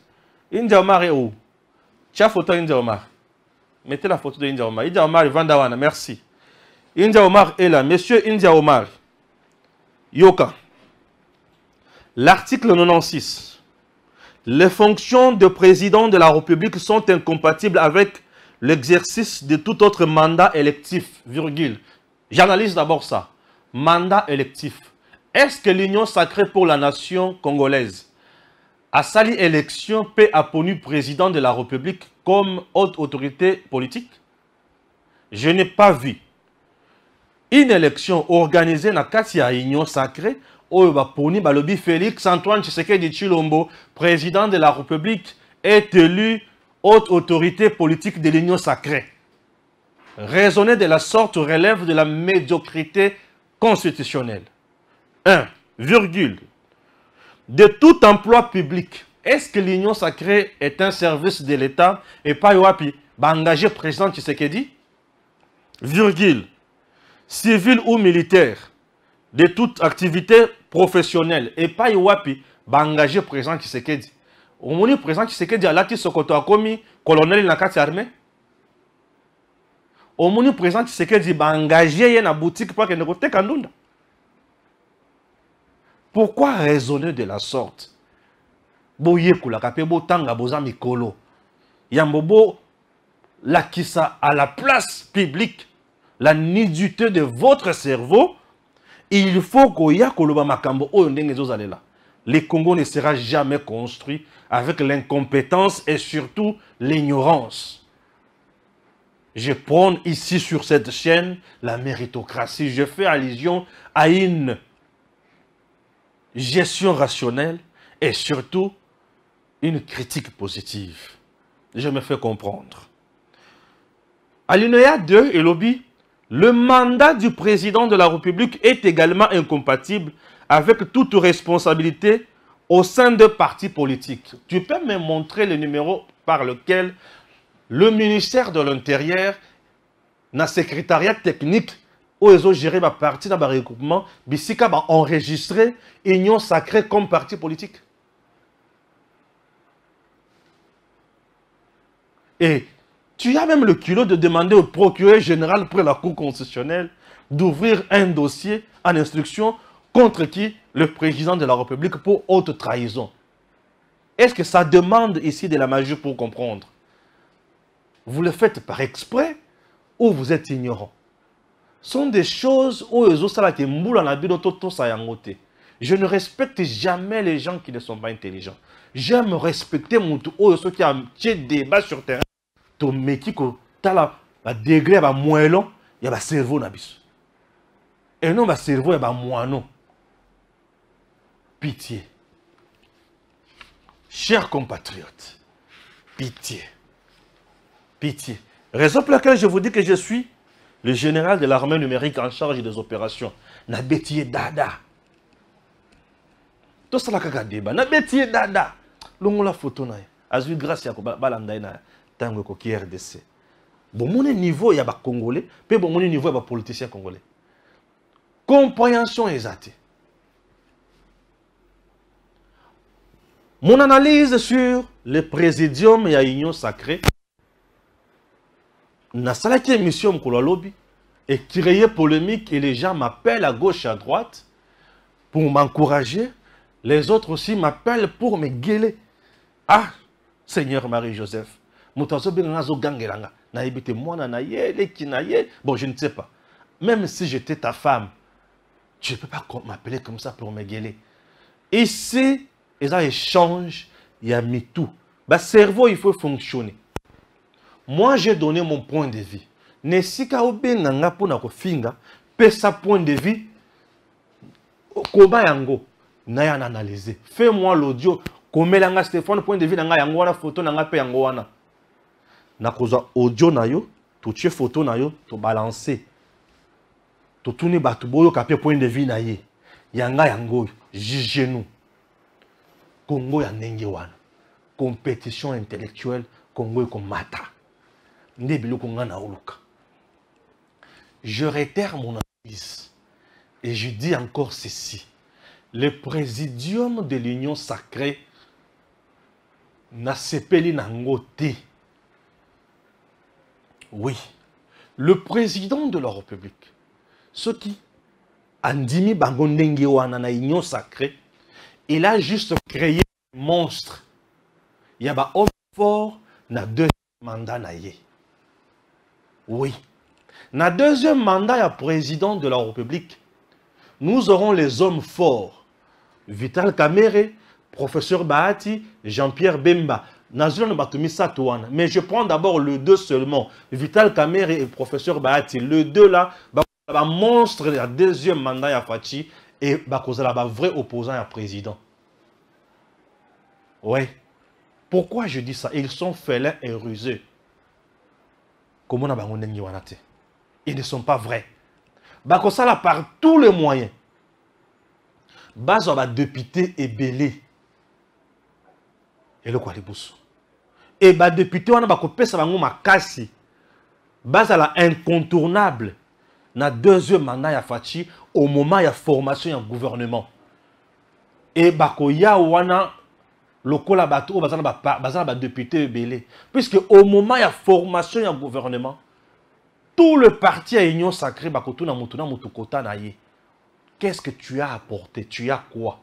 India Omar est où? Tia photo India Omar. Mettez la photo de India Omar. India Omar est Vandawana, merci. India Omar est là. Monsieur India Omar. Yoka. L'article 96. Les fonctions de président de la République sont incompatibles avec l'exercice de tout autre mandat électif, virgule. J'analyse d'abord ça. Mandat électif. Est-ce que l'Union sacrée pour la nation congolaise a sali élection peut apponu président de la République comme haute autorité politique? Je n'ai pas vu une élection organisée dans la Union sacrée où Balobi Félix Antoine Tshisekedi Tshilombo, président de la République, est élu haute autorité politique de l'Union sacrée. Raisonner de la sorte relève de la médiocrité constitutionnelle. 1, virgule. De tout emploi public, est-ce que l'Union sacrée est un service de l'État et pas Yoapi, engagé président Tshisekedi? Virgule. Civil ou militaire, de toute activité professionnelle et pas Yoapi, engagé président Tshisekedi. Au moment où le président Tshisekedi a lati Sokoto a commis colonel na kati armée. Au moment où le président Tshisekedi a engagé dans la boutique pour que ne côté Kandunda. Pourquoi raisonner de la sorte? Boye kula kape bo tanga boza mikolo. Yambobo la kisa à la place publique, la nudité de votre cerveau. Il faut que ya koloba makambo oyo ndenge zozalela. Le Congo ne sera jamais construit avec l'incompétence et surtout l'ignorance. Je prône ici sur cette chaîne la méritocratie. Je fais allusion à une gestion rationnelle et surtout une critique positive. Je me fais comprendre. Alinéa 2 et lobby, le mandat du président de la République est également incompatible avec toute responsabilité au sein de partis politiques. Tu peux me montrer le numéro par lequel le ministère de l'Intérieur, dans le secrétariat technique, où ils ont géré ma partie dans le regroupement, Bissika va enregistrer Union sacrée comme parti politique. Et tu as même le culot de demander au procureur général pour la Cour constitutionnelle d'ouvrir un dossier en instruction contre qui? Le président de la République pour haute trahison. Est-ce que ça demande ici de la magie pour comprendre? Vous le faites par exprès ou vous êtes ignorant? Ce sont des choses où je ne respecte jamais les gens qui ne sont pas intelligents. J'aime respecter mon tour. Ceux qui ont des débats sur terrain. Ton métier, tu as un degré moins long, il y a un cerveau. Et non, le cerveau est moins long. Pitié. Chers compatriotes, pitié. Pitié. Raison pour laquelle je vous dis que je suis le général de l'armée numérique en charge des opérations. Nabetiye dada. Tout ça là kaka débat. Nabetiye dada. Longo la photo na. Azui grâce ya ko balanda na tango ko RDC. Bon, mon niveau, il y a des Congolais, puis bon, mon niveau, il y a des politiciens congolais. Compréhension exacte. Mon analyse sur le présidium et l'union sacrée, na salaki émission pour lobby et créer polémique et les gens m'appellent à gauche et à droite pour m'encourager. Les autres aussi m'appellent pour me gueuler. Ah, Seigneur Marie-Joseph, bon, je ne sais pas. Même si j'étais ta femme, tu ne peux pas m'appeler comme ça pour me gueuler. Ici, ils ont échange, il y a mis tout. Le cerveau, il faut fonctionner. Moi, j'ai donné mon point de vue. Nesika obenanga pona ko finga, pesa point de vue. Koba yango, na analyser. Fais-moi l'audio. Komelanga Stéphane point de vue nanga yango wana photo nanga pe yango wana. Na koza audio na yo, to tie photo na yo, to balancer. To tourner batu boyo kapé point de vue na ye. Yanga yango, jugez nous. Congo ya ndenge wana. Compétition intellectuelle, Congo ko mata. Je réitère mon analyse et je dis encore ceci. Le présidium de l'Union sacrée n'a sepeli nangote. Oui, le président de la République, ce qui andimi bangondenge wana na Union sacrée, il a juste créé un monstre. Il y a un homme fort na deux mandats na ye. Oui. Dans le deuxième mandat à président de la République, nous aurons les hommes forts. Vital Kamerhe, professeur Bahati, Jean-Pierre Bemba. Mais je prends d'abord le deux seulement. Vital Kamerhe et professeur Bahati. Le deux là, va monstre le deuxième mandat à Fachi et va vrai opposant à président. Oui. Pourquoi je dis ça? Ils sont félins et rusés. Comment on a ils ne sont pas vrais. Bakosala par tous les moyens. Bazo va député et belé. Et le quoi les boussons. Et bah député on a bakopé ça va makasi. Bazo la incontournable. Na deuxième mandat ya Fachi au moment ya formation en gouvernement. Et bakoya wana lokola bato bazana député et belé. Puisque au moment ya formation en gouvernement, tout le parti à Union Sacrée, qu'est-ce que tu as apporté? Tu as quoi?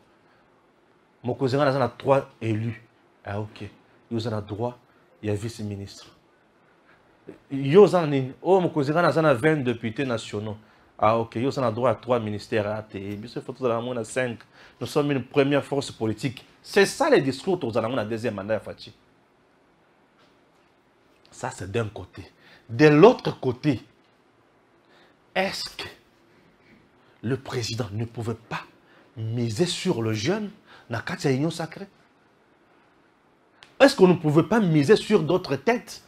Mon cousin a 3 élus. Ah ok. Il y a droit, il y a vice-ministre. Mon cousin a 20 députés nationaux. Ah ok. Il y a droit à 3 ministères. Nous sommes une première force politique. C'est ça les discours que nous avons dans le deuxième mandat. Ça c'est d'un côté. De l'autre côté, est-ce que le président ne pouvait pas miser sur le jeune dans la Union sacrée? Est-ce qu'on ne pouvait pas miser sur d'autres têtes?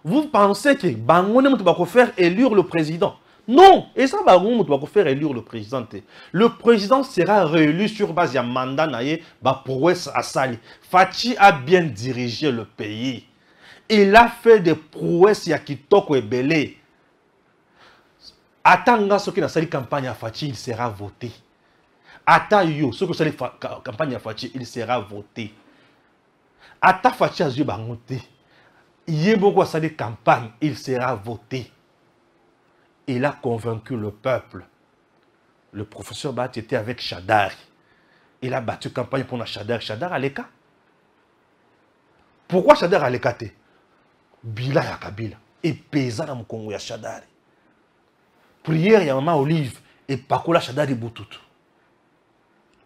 Vous pensez que Bangoné va faire élire le président? Non! Et ça, Bangoné va faire élire le président. Le président sera réélu sur base d'un mandat prouesse à Sali. Fachi a bien dirigé le pays. Il a fait des prouesses à Kitoko et Belé. Attends, ce qui n'a pas campagne à Fachi, il sera voté. Attends, ce qui n'a pas campagne à Fachi, il sera voté. Attends, Fachi a eu bangoté. Il y a beaucoup de campagne, il sera voté. Il a convaincu le peuple. Le professeur Bat était avec Chadari. Il a battu campagne pour la Chadari. Chadari a l'écart. Pourquoi Chadari a l'écart? Bila ya Kabila et paysan dans mon Congo ya Chadari. Prière ya maman Olive et Pakola Chadari Boutout.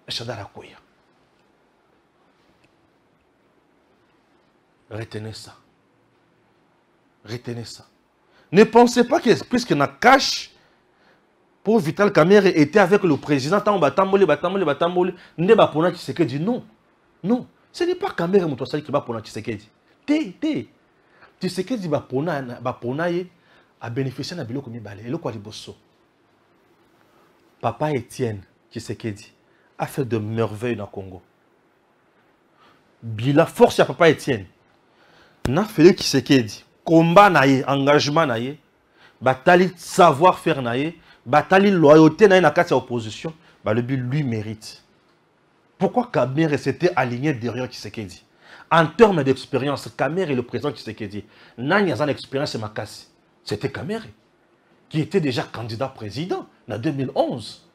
Chadari a quoi? Retenez ça. Retenez ça. Ne pensez pas que puisque na cache pour Vital Kamerhe était avec le président Batamboli, ne ba pona Tshisekedi non. Non, ce n'est pas Kamerhe Mutosali qui va pona Tshisekedi. Té. Tshisekedi va pona a bénéficié de biloko mibale. Et le quoi liboso. Papa Étienne Tshisekedi a fait de merveilles dans le Congo. Bila force à Papa Étienne. N'a fait Tshisekedi. combat naïe, engagement naïe, batali savoir-faire naïe, batali loyauté naïe na kati ya opposition, bah le but lui mérite. Pourquoi Kamer s'était aligné derrière Tshisekedi? En termes d'expérience, Kamer est le président Tshisekedi. Nani a une expérience makasi. C'était Kamer qui était déjà candidat président en 2011,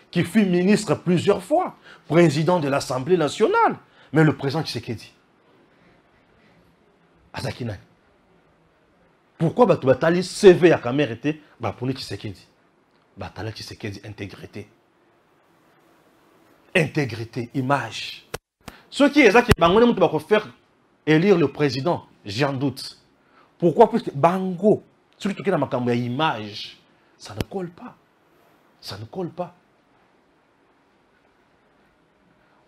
qui fut ministre plusieurs fois, président de l'Assemblée nationale, mais le président Tshisekedi. Azaki Nani. Pourquoi Batali CV à Kamer était pour Tshisekedi? Batali Tshisekedi, intégrité. Intégrité, image. Ce qui est ça qui va faire élire le président, j'en doute. Pourquoi? Parce que Bango, surtout qu'il y a une image, ça ne colle pas. Ça ne colle pas.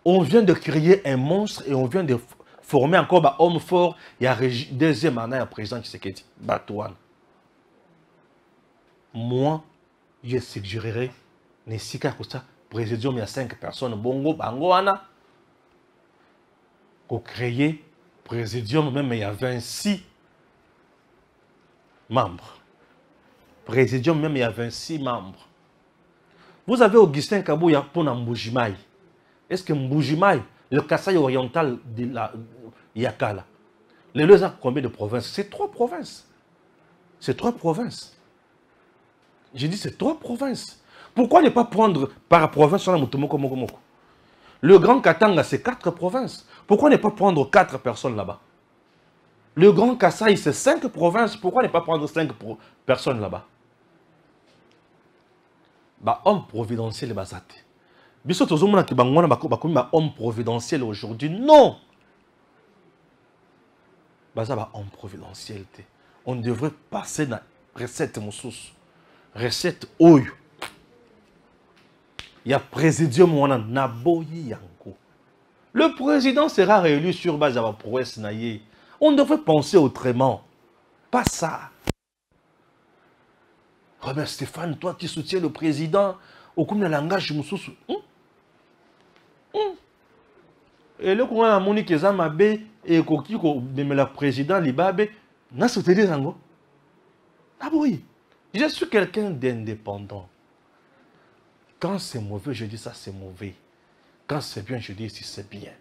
On vient de créer un monstre et on vient de former encore un homme fort. Il y a deuxième année à président Tshisekedi, Batouane. Moi, je suggérerais, Nessika Kosa, présidium, il y a 5 personnes, Bongo, Bango, Ana. Pour créer présidium, même il y a 26 membres. Présidium, même il y a 26 membres. Vous avez Augustin Kabouya pour Mboujimaï. Est-ce que Mboujimaï, le Kasaï oriental de la Yakala, les deux ont combien de provinces? C'est 3 provinces. C'est 3 provinces. J'ai dit c'est 3 provinces. Pourquoi ne pas prendre par province sur la Mutomoko? Le Grand Katanga, c'est 4 provinces. Pourquoi ne pas prendre 4 personnes là-bas? Le Grand Kasaï, c'est 5 provinces. Pourquoi ne pas prendre 5 personnes là-bas? Homme providentiel, basate. Biso tozomona ki bangwana bakomi homme providentiel aujourd'hui. Non! Baza homme providentiel. On devrait passer dans recette moussous. Recette oyo. Il y a présidium wana naboyi yango. Le président sera réélu sur base de la prouesse naïe. On devrait penser autrement. Pas ça. Robert Stéphane, toi qui soutiens le président, au coup de langage moussous. Et le coup a Monique Zamabe et Koki de la président Libabe, n'a soutenu zango. Ah oui, je suis quelqu'un d'indépendant. Quand c'est mauvais, je dis ça c'est mauvais. Quand c'est bien, je dis si c'est bien.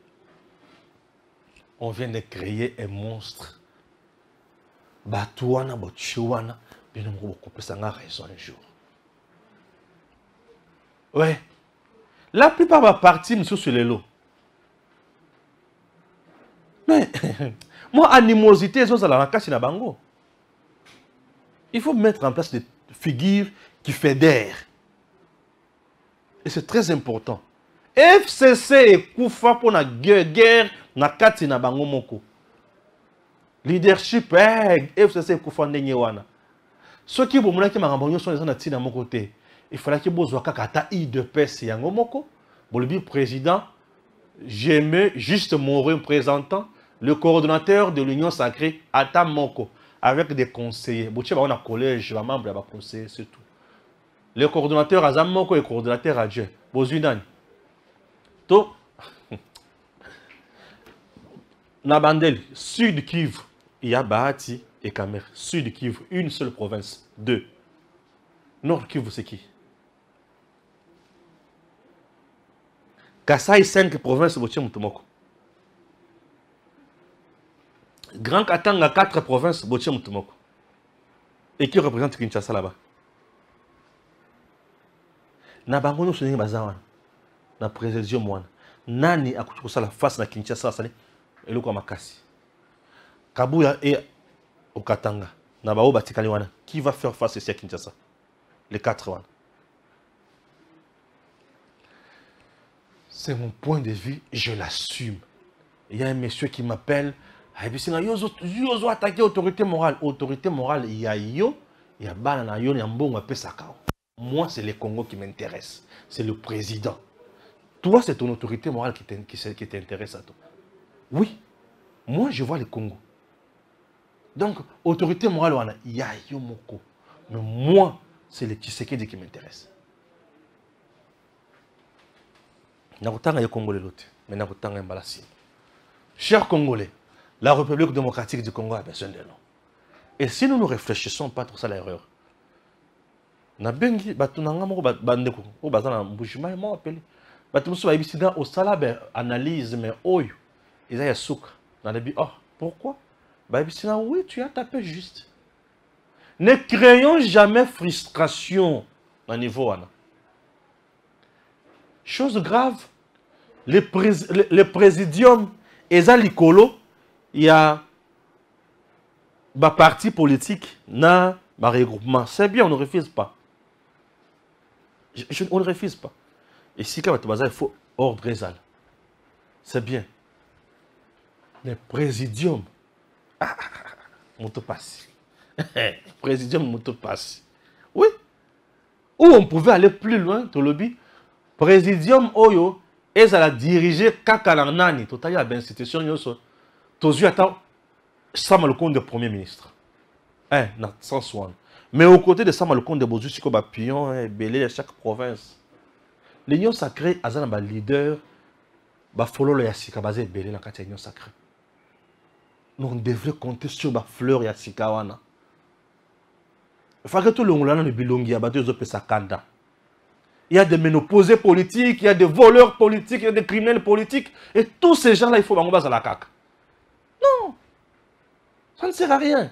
On vient de créer un monstre. Batouana, Botchouana, bien nous recouper ça a raison un jour. Ouais. La plupart va partir sur les lots. Mais moi, animosité, c'est la casse na bango. Il faut mettre en place des figures qui fédèrent. Et c'est très important. FCC et Koufa pour la guerre na kati na bango moko. Leadership, FCC et Koufa n'enyewana. Ceux qui vont me marambo sont les gens de mon côté. Il fallait que vous kata IDPS yango moko. Bon le président, j'aimais juste mon représentant, le coordonnateur de l'Union sacrée, Ata Moko, avec des conseillers. Bon, on a un collège, un membre, un conseiller, c'est tout. Le coordonnateur Azam Moko et le coordonnateur Adje. Bozuinani. To. Nabandel, Sud Kivu, il y a Bahati et Kamer. Sud Kivu, une seule province. 2. Nord Kivu, c'est qui? Kasaï, 5 provinces, Botier Moutomoko. Grand Katanga, 4 provinces, Botier Moutomoko. Et qui représente Kinshasa là-bas? Na bango no sonye bazawana. Na présidium wana. Nani akutukosa la face na Kinshasa sale? Eloko makasi. Kabuya et au Katanga. Na bao batikali wana. Qui va faire face ici à Kinshasa? Les 4 wana. C'est mon point de vue, je l'assume. Il y a un monsieur qui m'appelle. Yozo attaqué autorité morale. Autorité morale, il y a yo, il y a Banana yo, il y a Mbongo Pesakao. Moi, c'est le Congo qui m'intéresse. C'est le président. Toi, c'est ton autorité morale qui t'intéresse à toi. Oui, moi, je vois le Congo. Donc, autorité morale, il y a yo moko. Mais moi, c'est le Tshisekedi qui m'intéresse. Chers Congolais, la République démocratique du Congo a besoin de nous. Et si nous ne réfléchissons pas, c'est ça l'erreur. Na bengi batunanga moko bandeko o bazana mbushima mo appelé batumusu ba ibisida au sala analyse mais oyo ils ya souka dans le but oh pourquoi ba ibisida oui tu as tapé juste. Ne créons jamais frustration au niveau là. Chose grave, le présidium eza likolo il y a ba parti politique na ba regroupement, c'est bien, on ne refuse pas. On ne refuse pas. Et si il faut ordre réel. C'est bien. Mais présidium, passe. Présidium, passe. Oui. Ou on pouvait aller plus loin, tu le dis. Présidium, oyo, et à la diriger Kakalanani, total, il y a une institution, tu as Sam le compte de Premier ministre. Non, sans soin. Mais aux côtés de Sam le compte de Bozu, c'est comme Pion et Belé à chaque province. L'union sacrée, a un leader, ba follow le Yassika basé Belé dans la l'union sacrée. Nous on devrait compter sur la fleur Yassika wana. Il faut que tout le monde dans le bilongi a battu les sakanda. Il y a des ménopausés politiques, il y a des voleurs politiques, il y a des criminels politiques, et tous ces gens-là, il faut bango basa la caca. Non, ça ne sert à rien.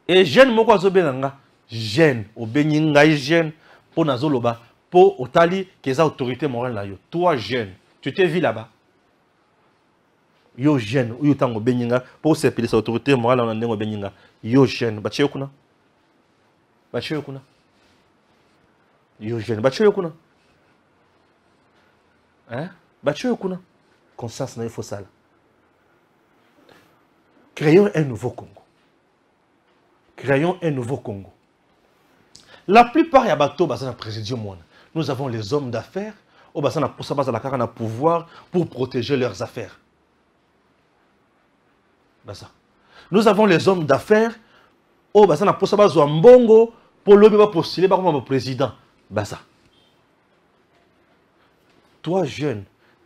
Et jeune moko azobenanga, jeune, obeninga jeune, pour nazoloba, pour otali, que sa autorité morale là yo. Toi jeune, tu t'es vu là-bas. Yo jeune, ou yo tango beninga, pour s'appeler sa autorité morale on ndengo beninga. Yo jeune, bache yokuna. Bache yokuna. Yo jeune, bache yokuna. Hein? Bache yokuna. Conscience na il faut ça. Créons un nouveau Congo. Créons un nouveau Congo. La plupart ya bateau dans le présidium. Nous avons les hommes d'affaires au bassin pour la pouvoir pour protéger leurs affaires. Nous avons les hommes d'affaires au bassin pour mbongo pour le postuler comme président. Toi jeune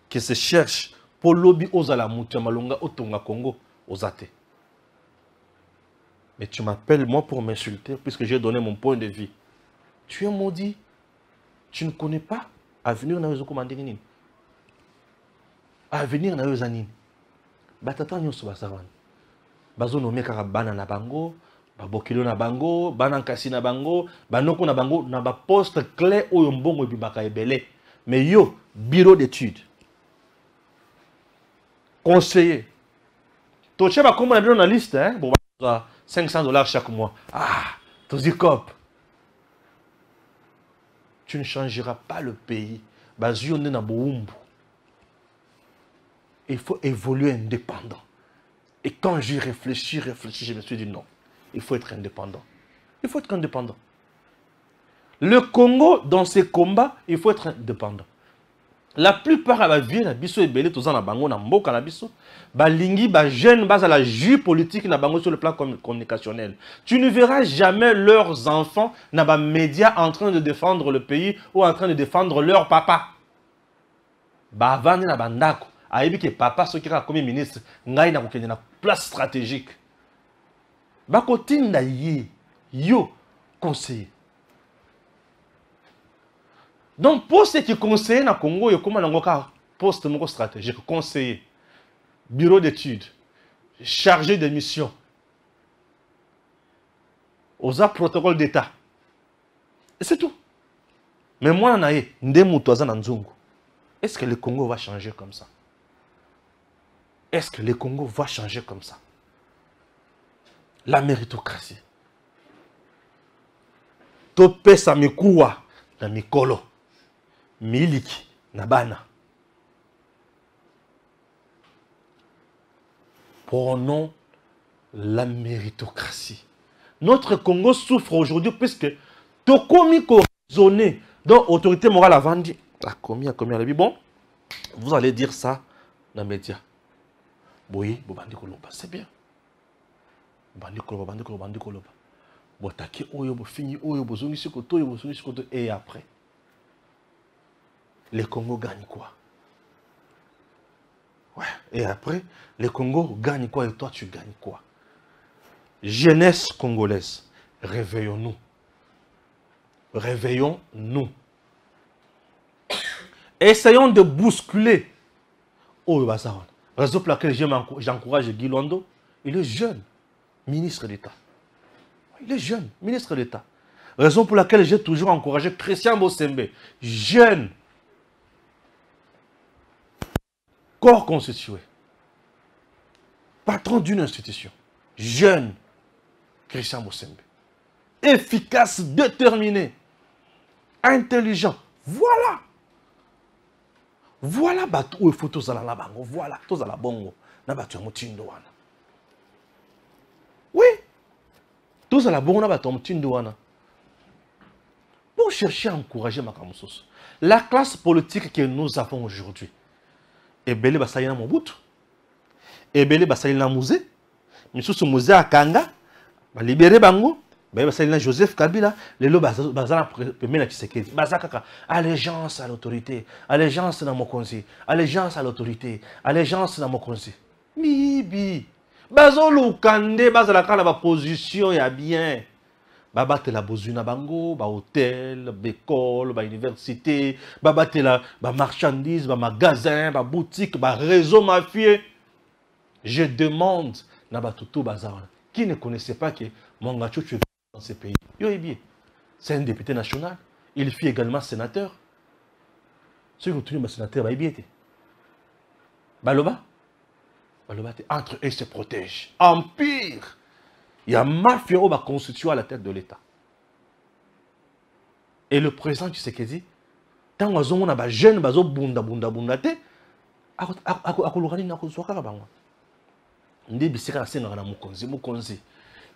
qui se cherche pour lobby aux alamutia malonga au Tonga Congo aux athées. Mais tu m'appelles moi pour m'insulter puisque j'ai donné mon point de vue. Tu es maudit. Tu ne connais pas avenir na wezo komandeni nini. Avenir na wezo nini. Batata nyonso basawana. Bazo nomé kaka bana na bango, babokilo na bango, bana nkasi na bango, banoko na bango na ba poste clé oyo mbongo ebimaka ebele. Mais yo bureau d'études. Conseiller. Toche ba kombo na bino na liste hein, bon $500 chaque mois. Ah, Tozikop. Tu ne changeras pas le pays. Il faut évoluer indépendant. Et quand j'y réfléchis, je me suis dit non. Il faut être indépendant. Il faut être indépendant. Le Congo, dans ses combats, il faut être indépendant. La plupart de la vie, la biso est belle, tous en bango na mboka na biso. Balingi, ba jeune, base à la jus politique na bango sur le plan communicationnel. Tu ne verras jamais leurs enfants na ba médias en train de défendre le pays ou en train de défendre leur papa. Ba vani na bandako, aibi que papa ce qui a comme ministre, ngai na kokende na place stratégique. Ba kotinda yo conseiller. Donc, pour ceux qui conseillent dans le Congo, il y a un poste stratégique, conseiller, bureau d'études, chargé de mission, aux protocole d'État. Et c'est tout. Mais moi, est-ce que le Congo va changer comme ça? Est-ce que le Congo va changer comme ça? La méritocratie. Topé Samikoua, na Mikolo. Miliki, Nabana. Prenons la méritocratie. Notre Congo souffre aujourd'hui puisque Tokomi raisonné donc autorité morale a vendu. Combien bon, vous allez dire ça dans les médias. Oui, c'est bien. Et après le Congo gagne quoi? Ouais. Et après, le Congo gagne quoi et toi tu gagnes quoi? Jeunesse congolaise, réveillons-nous. Réveillons-nous. Essayons de bousculer. Oh, raison pour laquelle j'encourage Guy Londo. Il est jeune, ministre d'État. Il est jeune, ministre d'État. Raison pour laquelle j'ai toujours encouragé Christian Bossembe, jeune, corps constitué, patron d'une institution, jeune, Christian Bossembe, efficace, déterminé, intelligent. Voilà. Voilà où il faut tous aller là-bas. Voilà, tous à la bongo. Oui. Tous à la bongo, pour chercher à encourager Makamoussos. La classe politique que nous avons aujourd'hui, Ebele Basaïna Mobutu, Ebele Basaïna Mouzé, Missoussou Mouzé à Kanga, libéré Bango, Basaïna Joseph Kabila, les lots Bazana Pemena Tshisekedi, Bazakaka, allégeance à l'autorité, allégeance dans mon conseil, allégeance à l'autorité, allégeance dans mon conseil. Mibi, Bazolo Kande, Bazalaka la position, il y a bien. Babate la bozuna bango, ba hôtel, ba école, ba université, babate la marchandise, ba magasin, ba boutique, ba réseau mafieux. Je demande na tout bazar qui ne connaissait pas que Mongacho est dans ce pays. C'est un député national, il fut également sénateur. Ceux qui ont tenu sénateur, ba ibiete. Baloba, entre eux se protègent. Empire. Il y a mafia qui va constituer à la tête de l'État. Et le président Tshisekedi, tant qu'on a des jeunes, des bunda,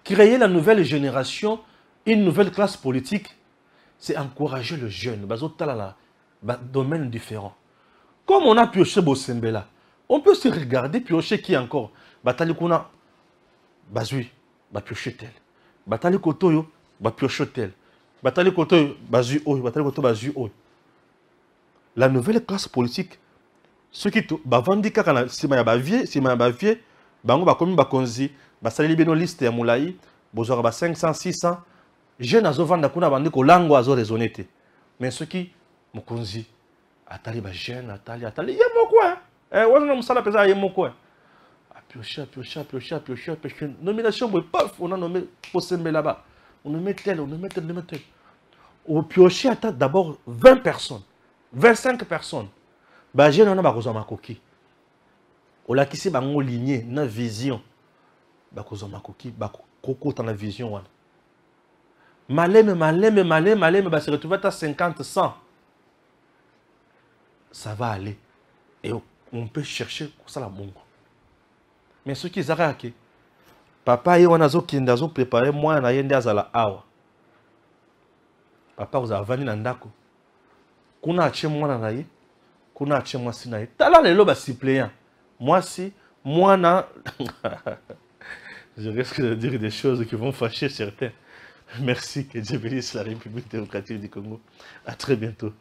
créer la nouvelle génération, une nouvelle classe politique, c'est encourager le jeune, dans domaine différent. Comme on a pioché Bossembela, on peut se regarder piocher qui encore. Batali Kuna, Bazui. Ba piocher tel. Batali kotoyo, ba piocher tel. Batali kotoyo, bazu oyo, batali kotoyo, bazu oyo. La nouvelle classe politique, ceux qui ba vandika kana sima ya ba vie, bango ba komi ba konzi, ba sali beno liste ya mulai, bozora ba 500, 600, jeune azo vanda kuna bandi ko lango azo raisonner. Mais ceux qui mokonzi atali ba jeune, atali yemoko wana musala pesa yemoko piocher. Nomination, paf, on a nommé Bossembe là-bas. On nomme tel. Au piocher, attend d'abord 20 personnes, 25 personnes. Bah, j'ai un bakozama koki. On l'a quitté bango ligné, na vision. Bakozama koki, bakoko dans la vision. Malem, bah se retrouver à 50, 100. Ça va aller. Et on peut chercher ça la bongo. Mais ceux qui zaraki, papa et wanazo kindazo préparé moi na yende azala awa. Papa vous a vani na ndako. Kuna ache mwana na ye, kuna ache mwasi na ye. Tala lelo ba suppléant. Moi si, moi na je risque de dire des choses qui vont fâcher certains. Merci, que Dieu bénisse la République démocratique du Congo. À très bientôt.